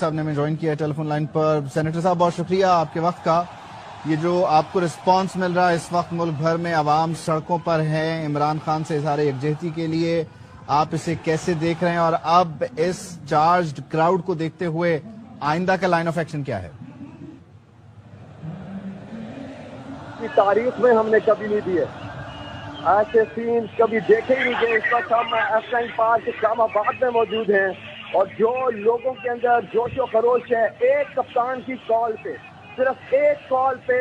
صاحب نے ہمیں جوائن کیا ہے ٹیلی فون لائن پر۔ سینیٹر صاحب بہت شکریہ آپ کے وقت کا۔ یہ جو آپ کو رسپانس مل رہا ہے اس وقت ملک بھر میں عوام سڑکوں پر ہے عمران خان سے اظہار یکجہتی کے لیے، آپ اسے کیسے دیکھ رہے ہیں اور اب اس چارجڈ کراؤڈ کو دیکھتے ہوئے آئندہ کا لائن آف ایکشن کیا ہے؟ تاریخ میں ہم نے کبھی نہیں دیے ایسے سین، کبھی دیکھے ہی نہیں گئے۔ اس وقت ہم ایف9 پارک اسلام آباد میں موجود ہیں اور جو لوگوں کے اندر جوش و خروش ہے ایک کپتان کی کال پہ، صرف ایک کال پہ،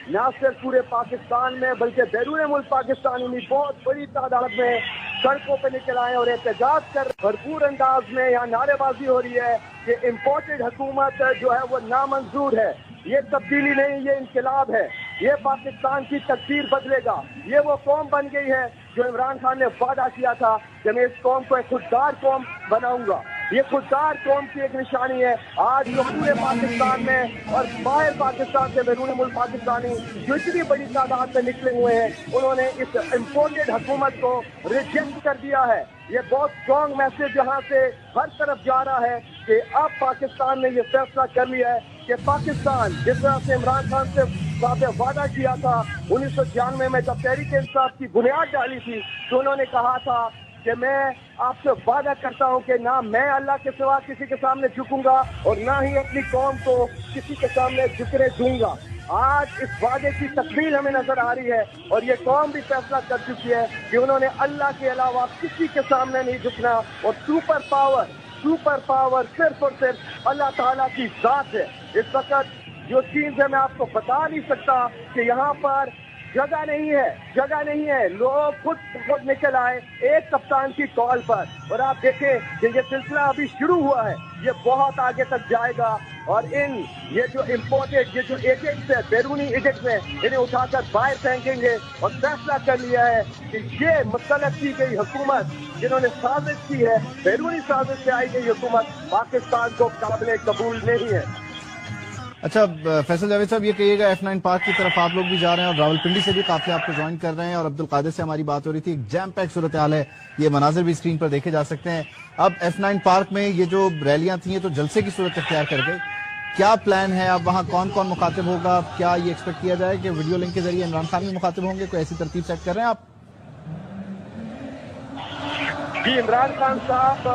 نہ صرف پورے پاکستان میں بلکہ بیرون ملک پاکستانی بھی بہت بڑی تعداد میں سڑکوں پہ نکل آئے اور احتجاج کر بھرپور انداز میں یہاں نعرے بازی ہو رہی ہے کہ امپورٹڈ حکومت جو ہے وہ نامنظور ہے، یہ تبدیلی نہیں، یہ انقلاب ہے، یہ پاکستان کی تقدیر بدلے گا، یہ وہ قوم بن گئی ہے جو عمران خان نے وعدہ کیا تھا کہ میں اس قوم کو ایک خوددار قوم بناؤں گا۔ یہ خوددار قوم کی ایک نشانی ہے آج جو پورے پاکستان میں اور باہر پاکستان سے بیرون ملک پاکستانی جو اتنی بڑی تعداد میں نکلے ہوئے ہیں، انہوں نے اس امپورٹڈ حکومت کو ریجیکٹ کر دیا ہے۔ یہ بہت اسٹرانگ میسج یہاں سے ہر طرف جا رہا ہے کہ اب پاکستان نے یہ فیصلہ کر لیا ہے کہ پاکستان جس طرح سے عمران خان سے وعدہ کیا تھا 1996 میں جب تحریک انصاف کی بنیاد ڈالی تھی تو انہوں نے کہا تھا کہ میں آپ سے وعدہ کرتا ہوں کہ نہ میں اللہ کے سوا کسی کے سامنے جھکوں گا اور نہ ہی اپنی قوم کو کسی کے سامنے جھکنے دوں گا۔ آج اس وعدے کی تکمیل ہمیں نظر آ رہی ہے اور یہ قوم بھی فیصلہ کر چکی ہے کہ انہوں نے اللہ کے علاوہ کسی کے سامنے نہیں جھکنا اور سپر پاور صرف اور صرف اللہ تعالیٰ کی ذات ہے۔ اس وقت جو چیز ہے میں آپ کو بتا نہیں سکتا کہ یہاں پر جگہ نہیں ہے، لوگ خود نکل آئے ایک کپتان کی کال پر اور آپ دیکھیں کہ یہ سلسلہ ابھی شروع ہوا ہے، یہ بہت آگے تک جائے گا اور یہ جو امپورٹڈ یہ جو ایجنٹس ہے بیرونی ایجنٹس ہیں انہیں اٹھا کر باہر پھینکیں گے اور فیصلہ کر لیا ہے کہ یہ مسلط کی گئی حکومت جنہوں نے سازش کی ہے، بیرونی سازش سے آئی گئی حکومت پاکستان کو قابل قبول نہیں ہے۔ اچھا فیصل جاوید صاحب، یہ کہیے گا ایف9 پارک کی طرف آپ لوگ بھی جا رہے ہیں اور راولپنڈی سے بھی قافلے آپ کو جوائن کر رہے ہیں اور عبدالقادر سے ہماری بات ہو رہی تھی، ایک جیم پیک صورتحال ہے، یہ مناظر بھی اسکرین پر دیکھے جا سکتے ہیں۔ اب ایف9 پارک میں یہ جو ریلیاں تھیں تو جلسے کی صورت اختیار کر گئی، کیا پلان ہے اب وہاں کون کون مخاطب ہوگا؟ کیا یہ ایکسپیکٹ کیا جائے کہ ویڈیو لنک کے ذریعے عمران خان بھی مخاطب ہوں گے؟ کوئی ایسی ترتیب سیٹ کر رہے ہیں آپ؟ جی، عمران خان صاحب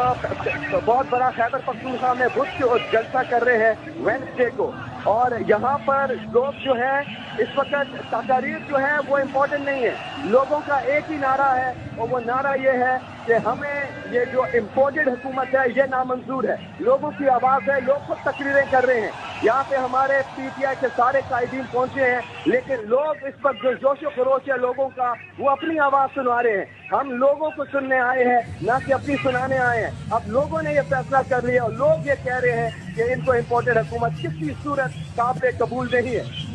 بہت بڑا خیبر پختونخوا میں بدھ جلسہ کر رہے ہیں ویڈنسڈے کو اور یہاں پر لوگ جو ہیں اس وقت تقاریر جو ہے وہ امپورٹنٹ نہیں ہے، لوگوں کا ایک ہی نعرہ ہے اور وہ نعرہ یہ ہے کہ ہمیں یہ جو امپورٹڈ حکومت ہے یہ نامنظور ہے۔ لوگوں کی آواز ہے، لوگ خود تقریریں کر رہے ہیں، یہاں پہ ہمارے پی ٹی آئی کے سارے قائدین پہنچے ہیں لیکن لوگ اس پر جو جوش و خروش ہے لوگوں کا وہ اپنی آواز سنا رہے ہیں۔ ہم لوگوں کو سننے آئے ہیں نہ کہ اپنی سنانے آئے ہیں۔ اب لوگوں نے یہ فیصلہ کر لیا اور لوگ یہ کہہ رہے ہیں کہ ان کو امپورٹڈ حکومت کسی صورت قابل قبول نہیں ہے۔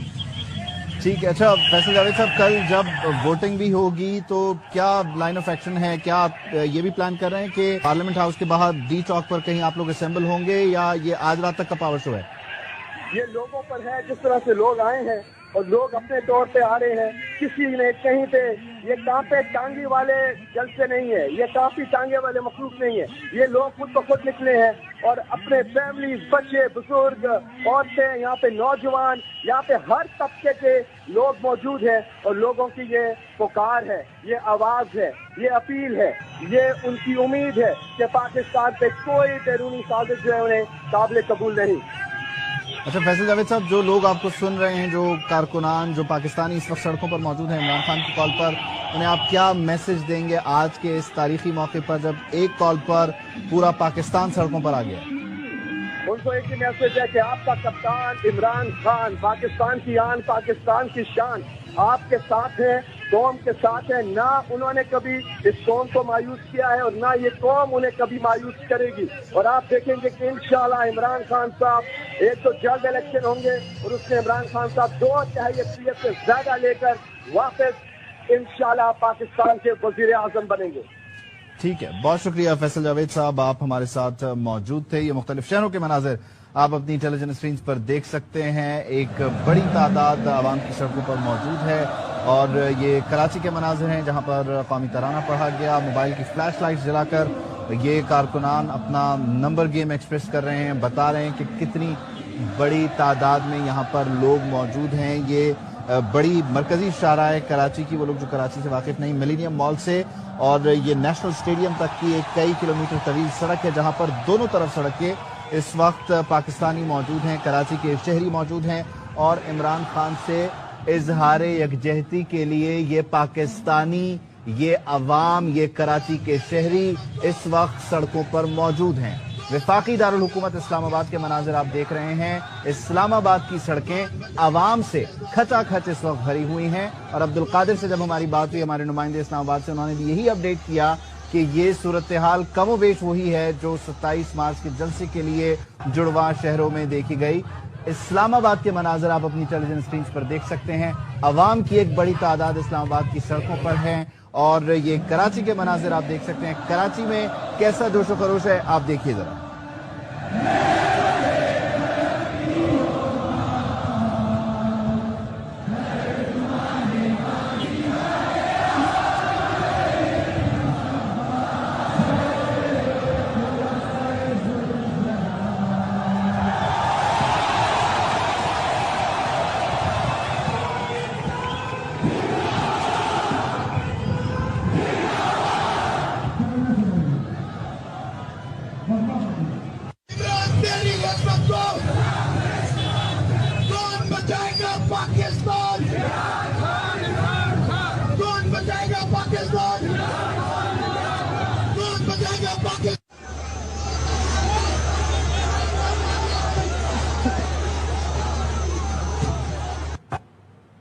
ٹھیک ہے، اچھا فیصل جاوید صاحب، کل جب ووٹنگ بھی ہوگی تو کیا لائن آف ایکشن ہے؟ کیا آپ یہ بھی پلان کر رہے ہیں کہ پارلیمنٹ ہاؤس کے باہر ڈی چوک پر کہیں آپ لوگ اسمبل ہوں گے یا یہ آج رات تک کا پاور شو ہے؟ یہ لوگوں پر ہے، جس طرح سے لوگ آئے ہیں اور لوگ اپنے طور پہ آ رہے ہیں، کسی نے کہیں پہ یہ کانپے ٹانگی والے جلسے نہیں ہے، یہ کافی ٹانگے والے مخلوق نہیں ہے، یہ لوگ خود بخود نکلے ہیں اور اپنے فیملیز، بچے، بزرگ، عورتیں، یہاں پہ نوجوان، یہاں پہ ہر طبقے کے لوگ موجود ہیں اور لوگوں کی یہ پکار ہے، یہ آواز ہے، یہ اپیل ہے، یہ ان کی امید ہے کہ پاکستان پہ کوئی بیرونی سازش جو ہے انہیں قابل قبول نہیں۔ اچھا فیصل جاوید صاحب، جو لوگ آپ کو سن رہے ہیں، جو کارکنان، جو پاکستانی اس وقت سڑکوں پر موجود ہیں عمران خان کی کال پر، انہیں آپ کیا میسج دیں گے آج کے اس تاریخی موقع پر جب ایک کال پر پورا پاکستان سڑکوں پر آ گیا؟ ان کو ایک ہی میسج ہے کہ آپ کا کپتان عمران خان پاکستان کی آن، پاکستان کی شان آپ کے ساتھ ہیں، قوم کے ساتھ ہے، نہ انہوں نے کبھی اس قوم کو مایوس کیا ہے اور نہ یہ قوم انہیں کبھی مایوس کرے گی اور آپ دیکھیں گے کہ انشاءاللہ عمران خان صاحب ایک تو جلد الیکشن ہوں گے اور اس میں عمران خان صاحب 2/3 اکثریت سے زیادہ لے کر واپس انشاءاللہ پاکستان کے وزیر اعظم بنیں گے۔ ٹھیک ہے، بہت شکریہ فیصل جاوید صاحب، آپ ہمارے ساتھ موجود تھے۔ یہ مختلف شہروں کے مناظر آپ اپنی ٹیلی ویژن اسکرینز پر دیکھ سکتے ہیں، ایک بڑی تعداد عوام کی سڑکوں پر موجود ہے اور یہ کراچی کے مناظر ہیں جہاں پر قومی ترانہ پڑھا گیا، موبائل کی فلیش لائٹس جلا کر ये कारकुनान अपना नंबर गेम एक्सप्रेस कर रहे हैं, बता रहे हैं कि कितनी बड़ी तादाद में यहाँ पर लोग मौजूद हैं। ये बड़ी मरकजी शाहराह है कराची की, वो लोग जो कराची से वाकिफ नहीं, मिलेनियम मॉल से और ये नेशनल स्टेडियम तक की एक कई किलोमीटर तवील सड़क है जहाँ पर दोनों तरफ सड़क के इस वक्त पाकिस्तानी मौजूद हैं, कराची के शहरी मौजूद हैं और इमरान खान से इजहार यकजहती के लिए ये पाकिस्तानी, ये अवाम, ये कराची के शहरी इस वक्त सड़कों पर मौजूद हैं। वफाकी दारुल हुकूमत इस्लामाबाद के मनाजिर आप देख रहे हैं। इस्लामाबाद की सड़कें अवाम से खचाखच इस वक्त भरी हुई हैं और अब्दुल कादिर से जब हमारी बात हुई, हमारे नुमाइंदे इस्लामाबाद से, उन्होंने भी यही अपडेट किया कि ये सूरत हाल कमोबेश वही है जो 27 मार्च के जलसे के लिए जुड़वा शहरों में देखी गई। इस्लामाबाद के मनाजिर आप अपनी टेलीविजन स्क्रीन पर देख सकते हैं। अवाम की एक बड़ी तादाद इस्लामाबाद की सड़कों पर है और ये कराची के मनाजिर आप देख सकते हैं। कराची में कैसा जोशो खरोश है आप देखिए जरा। कौन बचाएगा पाकिस्तान? कौन बचाएगा पाकिस्तान? कौन बचाएगा पाकिस्तान?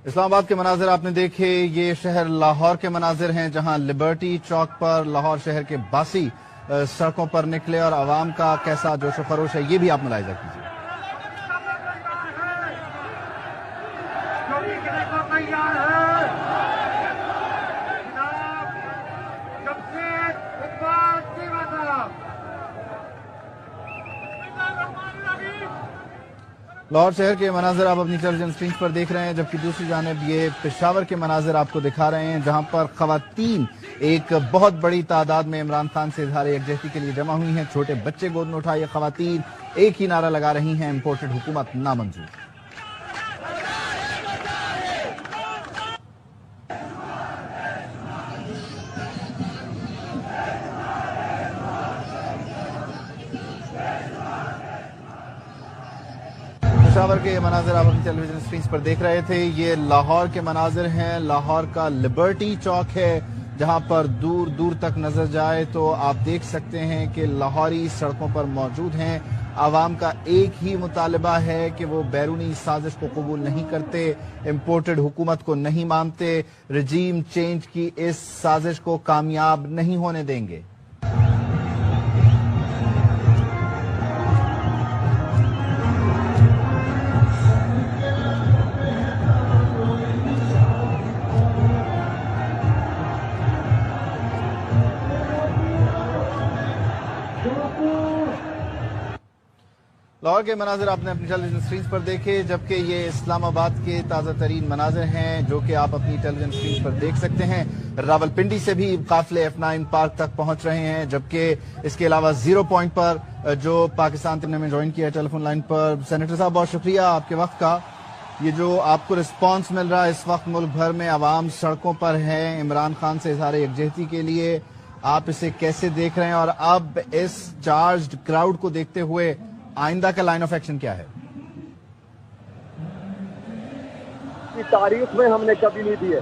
इस्लामाबाद के मनाजिर आपने देखे। ये शहर लाहौर के मनाजिर हैं जहां लिबर्टी चौक पर लाहौर शहर के बासी सड़कों पर निकले और आवाम का कैसा जोशो खरोश है ये भी आप मुलाहिजा कीजिए। लाहौर शहर के मनाजिर आप अपनी टेलीविजन स्क्रीन पर देख रहे हैं, जबकि दूसरी जानिब ये पेशावर के मनाजिर आपको दिखा रहे हैं जहां पर खवातीन एक बहुत बड़ी तादाद में इमरान खान से इजहार यकजहती के लिए जमा हुई हैं। छोटे बच्चे गोद में उठाए खवातीन एक ही नारा लगा रही हैं, इंपोर्टेड हुकूमत नामंजूर। पेशावर के मनाजिर आप अपनी टेलीविजन स्क्रीन पर देख रहे थे। ये लाहौर के मनाजिर हैं। लाहौर का लिबर्टी चौक है जहां पर दूर दूर तक नजर जाए तो आप देख सकते हैं कि लाहौरी सड़कों पर मौजूद हैं। आवाम का एक ही मुतालबा है कि वो बैरूनी साजिश को कबूल नहीं करते, इम्पोर्टेड हुकूमत को नहीं मानते, रजीम चेंज की इस साजिश को कामयाब नहीं होने देंगे। लाहौर के मनाजिर आपने अपनी टेलीविजन स्क्रीन पर देखे, जबकि ये इस्लामाबाद के ताज़ा तरीन मनाजिर हैं जो कि आप अपनी टेलीविजन स्क्रीन पर देख सकते हैं। रावलपिंडी से भी काफिले F9 पार्क तक पहुंच रहे हैं, जबकि इसके अलावा जीरो पॉइंट पर जो पाकिस्तान ने में ज्वाइन किया टेलीफोन लाइन पर। सेनेटर साहब बहुत शुक्रिया आपके वक्त का। ये जो आपको रिस्पॉन्स मिल रहा है इस वक्त मुल्क भर में आवाम सड़कों पर है इमरान खान से इजहार यकजहती के लिए, आप इसे कैसे देख रहे हैं और अब इस चार्ज्ड क्राउड को देखते हुए आइंदा का लाइन ऑफ एक्शन क्या है? तारीख में हमने कभी नहीं दिए,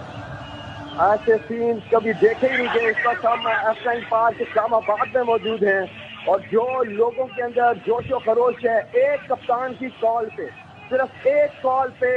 ऐसे सीन कभी देखे ही नहीं गए। इस वक्त हम F9 पार्क इस्लामाबाद में मौजूद हैं और जो लोगों के अंदर जोशो खरोश है एक कप्तान की कॉल पे, सिर्फ एक कॉल पे,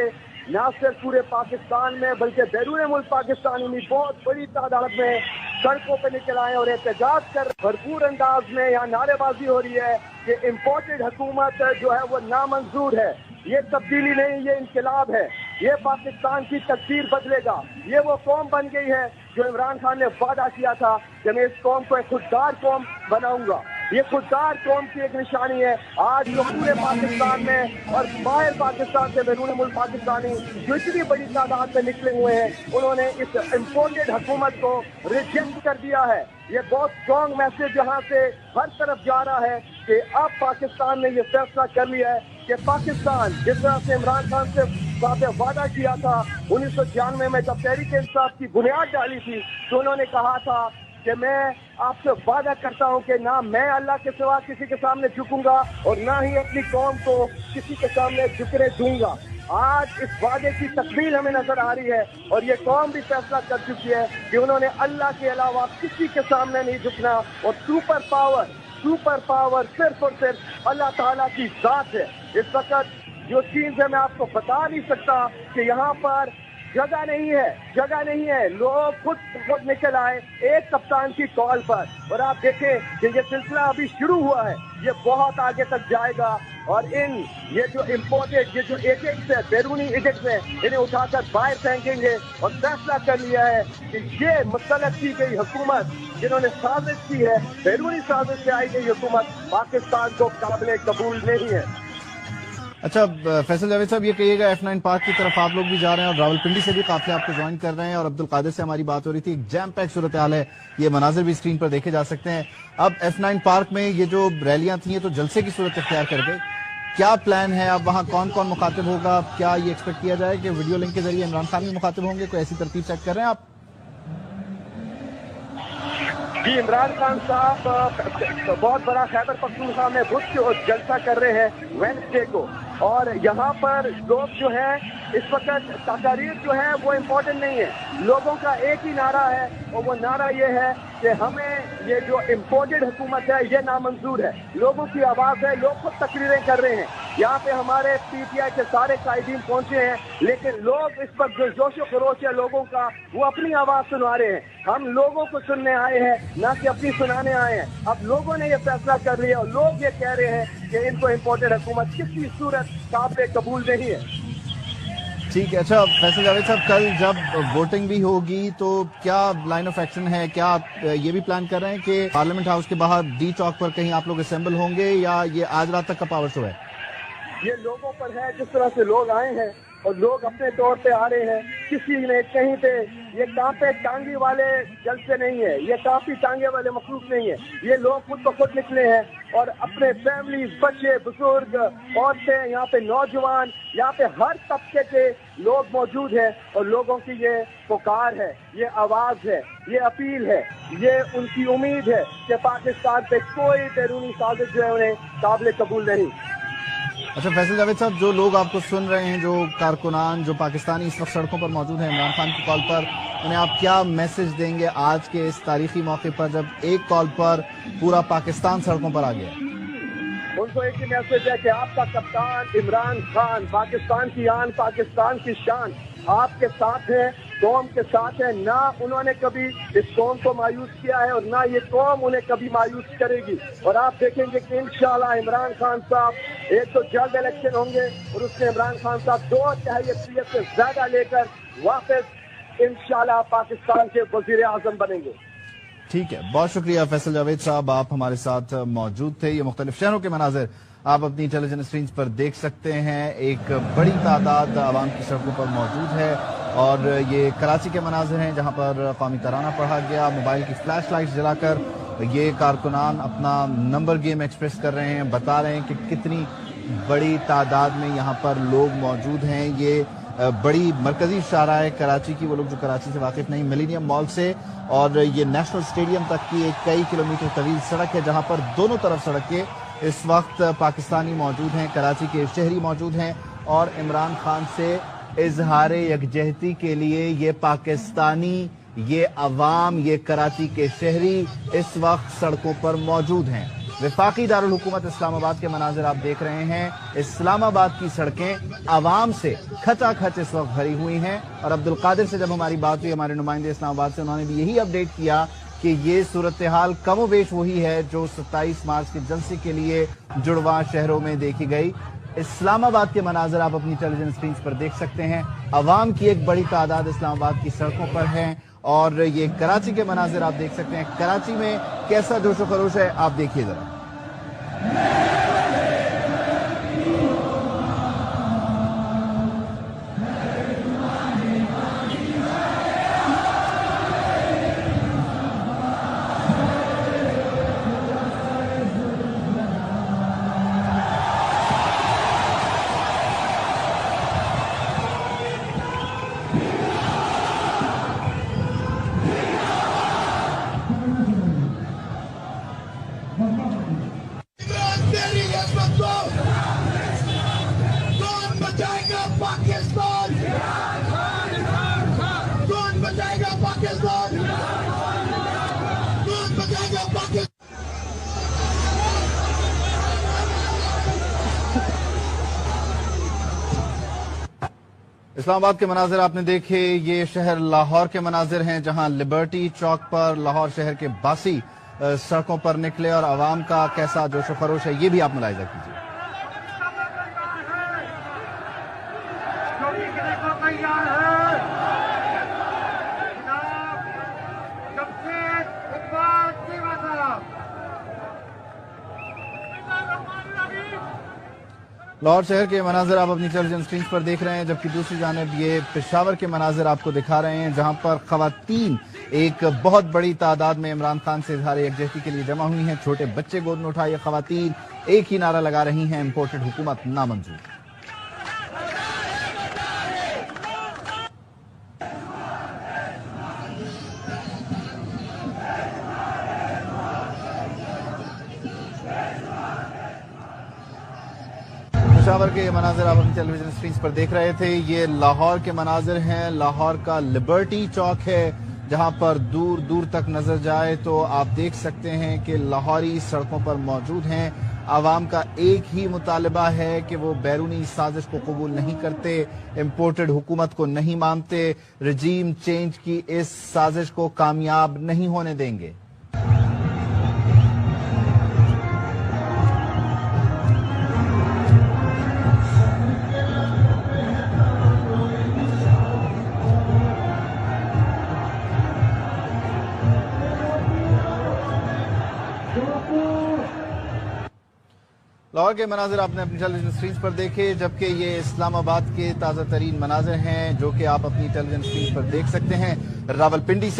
न सिर्फ पूरे पाकिस्तान में बल्कि बैरून मुल्क पाकिस्तानी भी बहुत बड़ी तादाद में सड़कों पे निकल आए और एहतजाज कर भरपूर अंदाज में यहाँ नारेबाजी हो रही है कि इम्पोर्टेड हुकूमत जो है वो नामंजूर है। ये तब्दीली नहीं, ये इनकलाब है, ये पाकिस्तान की तकदीर बदलेगा। ये वो कौम बन गई है जो इमरान खान ने वादा किया था कि मैं इस कौम को एक खुददार कौम बनाऊंगा। ये खुददार कौम की एक निशानी है। आज जो पूरे पाकिस्तान में और बाहर पाकिस्तान से बैरून मुल्क पाकिस्तानी जो इतनी बड़ी तादाद में निकले हुए हैं, उन्होंने इस इम्पोर्टेड हुकूमत को रिजेक्ट कर दिया है। ये बहुत स्ट्रॉन्ग मैसेज यहाँ से हर तरफ जा रहा है कि अब पाकिस्तान ने ये फैसला कर लिया है कि पाकिस्तान जिस तरह से इमरान खान से वादा किया था 1996 में जब तहरीक इंसाफ की बुनियाद डाली थी, तो उन्होंने कहा था कि मैं आपसे वादा करता हूं कि ना मैं अल्लाह के सिवा किसी के सामने झुकूंगा और ना ही अपनी कौम को किसी के सामने झुकने दूंगा। आज इस वादे की तकमील हमें नजर आ रही है और ये कौम भी फैसला कर चुकी है कि उन्होंने अल्लाह के अलावा किसी के सामने नहीं झुकना और सुपर पावर सिर्फ और सिर्फ अल्लाह ताला की जात है। इस वक्त जो चीज है मैं आपको बता नहीं सकता कि यहाँ पर जगह नहीं है। लोग खुद निकल आए एक कप्तान की कॉल पर, और आप देखें कि ये सिलसिला अभी शुरू हुआ है, ये बहुत आगे तक जाएगा और ये जो इम्पोर्टेड ये जो एजेंट्स है, बैरूनी एजेंट्स है, इन्हें उठाकर बाहर फेंकेंगे और फैसला कर लिया है कि ये मुस्तलद की गई हुकूमत जिन्होंने साजिश की है, बैरूनी साजिश से आई गई हुकूमत पाकिस्तान को काबिल कबूल नहीं है। अच्छा फैसल जावेद साहब, ये कहिएगा F9 पार्क की तरफ आप लोग भी जा रहे हैं और रावलपिंडी से भी काफिले आपको ज्वाइन कर रहे हैं और अब्दुल कादिर से हमारी बात हो रही थी। एक जैम पैक सूरत हाल है, ये मनाजिर भी स्क्रीन पर देखे जा सकते हैं। अब F9 पार्क में ये जो रैलियां थी, ये तो जलसे की सूरत इख्तियार कर गई। क्या प्लान है? अब वहाँ कौन कौन मुखातिब होगा? क्या ये एक्सपेक्ट किया जाए कि वीडियो लिंक के जरिए इमरान खान भी मुखातिब होंगे? कोई ऐसी तरतीब सेट कर रहे हैं आप? जी, इमरान खान साहब बहुत बड़ा खैबर पख्तूनख्वा में बुध जलसा कर रहे हैं वेडनेसडे को, और यहाँ पर लोग जो है इस वक्त तकारीर जो है वो इम्पोर्टेंट नहीं है। लोगों का एक ही नारा है और वो नारा ये है कि हमें ये जो इम्पोर्टेड हुकूमत है ये नामंजूर है। लोगों की आवाज़ है, लोग खुद तकरीरें कर रहे हैं। यहाँ पे हमारे PTI के सारे कायदीन पहुंचे हैं, लेकिन लोग इस वक्त जो जोशो खरोश है लोगों का, वो अपनी आवाज़ सुना रहे हैं। हम लोगों को सुनने आए हैं, ना कि अपनी सुनाने आए हैं। अब लोगों ने ये फैसला कर लिया और लोग ये कह रहे हैं कि इनको इम्पोर्टेड हुकूमत किसी सूरत काबिल कबूल नहीं है। ठीक है। अच्छा फैसल जावेद साहब, कल जब वोटिंग भी होगी तो क्या लाइन ऑफ एक्शन है? क्या आप ये भी प्लान कर रहे हैं कि पार्लियामेंट हाउस के बाहर डी चौक पर कहीं आप लोग असेंबल होंगे, या ये आज रात तक का पावर शो है? ये लोगों पर है, जिस तरह से लोग आए हैं और लोग अपने तौर पे आ रहे हैं। किसी ने कहीं पे ये कांपे टांगी वाले जलसे नहीं है, ये काफी टांगे वाले मखलूक नहीं है। ये लोग खुद ब खुद निकले हैं और अपने फैमिली, बच्चे, बुजुर्ग, औरतें, यहाँ पे नौजवान, यहाँ पे हर तबके के लोग मौजूद हैं और लोगों की ये पुकार है, ये आवाज है, ये अपील है, ये उनकी उम्मीद है कि पाकिस्तान पे कोई बैरूनी साजिश जो है उन्हें काबिल कबूल नहीं। अच्छा फैसल जावेद साहब, जो लोग आपको सुन रहे हैं, जो कारकुनान, जो पाकिस्तानी इस वक्त सड़कों पर मौजूद हैं इमरान खान की कॉल पर, उन्हें आप क्या मैसेज देंगे आज के इस तारीखी मौके पर जब एक कॉल पर पूरा पाकिस्तान सड़कों पर आ गया? उनको एक ही मैसेज है कि आपका कप्तान इमरान खान पाकिस्तान की आन, पाकिस्तान की शान आपके साथ है, कौम के साथ है। ना उन्होंने कभी इस कौम को मायूस किया है और ना ये कौम उन्हें कभी मायूस करेगी। और आप देखेंगे कि इंशाल्लाह इमरान खान साहब एक तो जल्द इलेक्शन होंगे और उसमें इमरान खान साहब 2 तिहाई अक्सरियत से ज्यादा लेकर वापस इंशाल्लाह पाकिस्तान के वजीर आजम बनेंगे। ठीक है, बहुत शुक्रिया फैसल जावेद साहब, आप हमारे साथ मौजूद थे। ये मुख्तलिफ शहरों के मनाजिर आप अपनी टेलीविजन स्क्रीन पर देख सकते हैं। एक बड़ी तादाद आवाम की सड़कों पर मौजूद है और ये कराची के मनाजिर हैं जहां पर कौमी तराना पढ़ा गया। मोबाइल की फ्लैश लाइट्स जलाकर ये कारकुनान अपना नंबर गेम एक्सप्रेस कर रहे हैं, बता रहे हैं कि कितनी बड़ी तादाद में यहाँ पर लोग मौजूद हैं। ये बड़ी मरकजी शाहराह है कराची की, वो लोग जो कराची से वाकिफ नहीं, मिलेनियम मॉल से और ये नेशनल स्टेडियम तक की एक कई किलोमीटर तवील सड़क है जहां पर दोनों तरफ सड़क के इस वक्त पाकिस्तानी मौजूद हैं, कराची के शहरी मौजूद हैं और इमरान खान से इजहार यकजहती के लिए ये पाकिस्तानी, ये अवाम, ये कराची के शहरी इस वक्त सड़कों पर मौजूद हैं। वफाकी दारुल हुकूमत इस्लामाबाद के मनाजिर आप देख रहे हैं। इस्लामाबाद की सड़कें अवाम से खचाखच इस वक्त भरी हुई हैं और अब्दुल कादिर से जब हमारी बात हुई, हमारे नुमाइंदे इस्लामाबाद से, उन्होंने भी यही अपडेट किया कि ये सूरत हाल कमोबेश वही है जो 27 मार्च के जलसे के लिए जुड़वा शहरों में देखी गई। इस्लामाबाद के मनाजिर आप अपनी टेलीविजन स्क्रीन पर देख सकते हैं। अवाम की एक बड़ी तादाद इस्लामाबाद की सड़कों पर है और ये कराची के मनाजिर आप देख सकते हैं। कराची में कैसा जोशो खरोश है आप देखिए जरा। तेरी अजमत को कौन बचाएगा पाकिस्तान? कौन बचाएगा पाकिस्तान? कौन बचाएगा पाकिस्तान? इस्लामाबाद के मनाजिर आपने देखे, ये शहर लाहौर के मनाजिर हैं जहां लिबर्टी चौक पर लाहौर शहर के बासी सड़कों पर निकले और आवाम का कैसा जोश व खरोश है ये भी आप मुलाहिजा कीजिए। लाहौर शहर के मनाजिर आप अपनी टेलीविजन स्क्रीन पर देख रहे हैं, जबकि दूसरी जानिब ये पेशावर के मनाजिर आपको दिखा रहे हैं जहां पर खवातीन एक बहुत बड़ी तादाद में इमरान खान से इजहार यकजहती के लिए जमा हुई हैं। छोटे बच्चे गोद में उठाए खवातीन एक ही नारा लगा रही हैं, इम्पोर्टेड हुकूमत नामंजूर। पेशावर के मनाजिर आप अपनी टेलीविजन स्क्रीन पर देख रहे थे, ये लाहौर के मनाजिर हैं। लाहौर का लिबर्टी चौक है जहां पर दूर दूर तक नजर जाए तो आप देख सकते हैं कि लाहौरी सड़कों पर मौजूद हैं। आवाम का एक ही मुतालबा है कि वो बैरूनी साजिश को कबूल नहीं करते, इम्पोर्टेड हुकूमत को नहीं मानते, रजीम चेंज की इस साजिश को कामयाब नहीं होने देंगे। लाहौर के मनाजिर आपने अपनी टेलीविजन स्क्रीन पर देखे, जबकि ये इस्लामाबाद के ताज़ा तरीन मनाजिर हैं जो कि आप अपनी टेलीविजन स्क्रीन पर देख सकते हैं। रावलपिंडी से